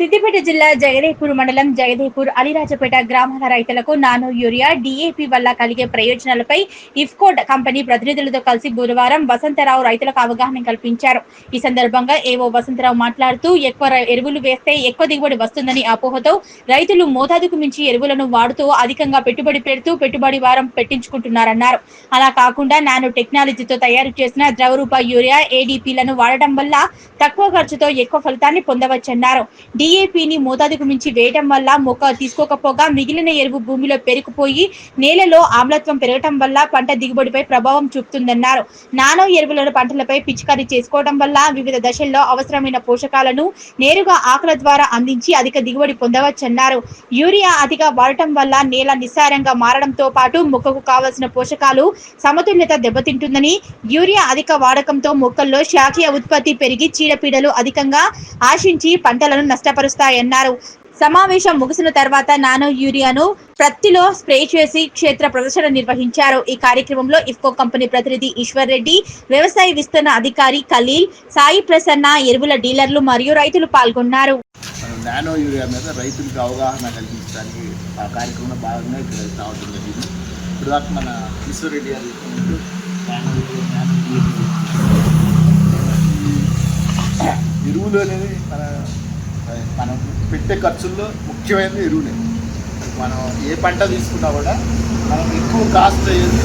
సిద్దిపేట జిల్లా జగదేపూర్ మండలం జగదేపూర్ అలిరాజపేట గ్రామాల రైతులకు నానో యూరియా డిఏపి వల్ల కలిగే ప్రయోజనాలపై ఇఫ్కోడ్ కంపెనీ ప్రతినిధులతో కలిసి గురువారం వసంతరావు రైతులకు అవగాహన కల్పించారు. ఈ సందర్భంగా ఏవో వసంతరావు మాట్లాడుతూ ఎక్కువ ఎరువులు వేస్తే ఎక్కువ దిగుబడి వస్తుందని అపోహతో రైతులు మోతాదుకు మించి ఎరువులను వాడుతూ అధికంగా పెట్టుబడి పెడుతూ పెట్టుబడి భారం పెట్టించుకుంటున్నారన్నారు. అలా కాకుండా నానో టెక్నాలజీతో తయారు చేసిన ద్రవరూప యూరియా ఏడీపీలను వాడటం వల్ల తక్కువ ఖర్చుతో ఎక్కువ ఫలితాన్ని పొందవచ్చన్నారు. డిఏపిని మోతాదుకు మించి వేయటం వల్ల మొక్క తీసుకోకపోగా మిగిలిన ఎరువు భూమిలో పెరిగిపోయి నేలలో ఆమ్లత్వం పెరగటం వల్ల పంట దిగుబడిపై ప్రభావం చూపుతుందన్నారు. నానో ఎరువులను పంటలపై పిచికారీ చేసుకోవడం వల్ల వివిధ దశల్లో అవసరమైన పోషకాలను నేరుగా ఆకుల ద్వారా అందించి అధిక దిగుబడి పొందవచ్చన్నారు. యూరియా అతిగా వాడటం వల్ల నేల నిస్సారంగా మారడంతో పాటు మొక్కకు కావలసిన పోషకాలు సమతుల్యత దెబ్బతింటుందని, యూరియా అధిక వాడకంతో మొక్కల్లో శాఖీయ ఉత్పత్తి పెరిగి చీడపీడలు అధికంగా ఆశించి పంటలను నష్టపరుస్తాయన్నారు. సమావేశం ముగిసిన తర్వాత నానో యూరియాను ప్రత్తిలో స్ప్రే చేసి క్షేత్ర ప్రదర్శన నిర్వహించారు. ఈ కార్యక్రమంలో ఇఫ్కో కంపెనీ ప్రతినిధి ఈశ్వర్ రెడ్డి, వ్యవసాయ విస్తరణ అధికారి ఖలీల్, సాయి ప్రసన్న, ఎరువుల డీలర్లు మరియు రైతులు పాల్గొన్నారు. నానో యూరియా మీద రైతులకు అవగాహన కల్పించడానికి ఆ కార్యక్రమంలో భాగంగా ఇక్కడ రావడం జరిగింది. ఇప్పుడు దాకా మన ఈశ్వర్ రెడ్డి గారు ఎరువులు అనేది మనం పెట్టే ఖర్చుల్లో ముఖ్యమైనది ఎరువులే. మనం ఏ పంట తీసుకున్నా కూడా మనం ఎక్కువ కాస్ట్ అయ్యేది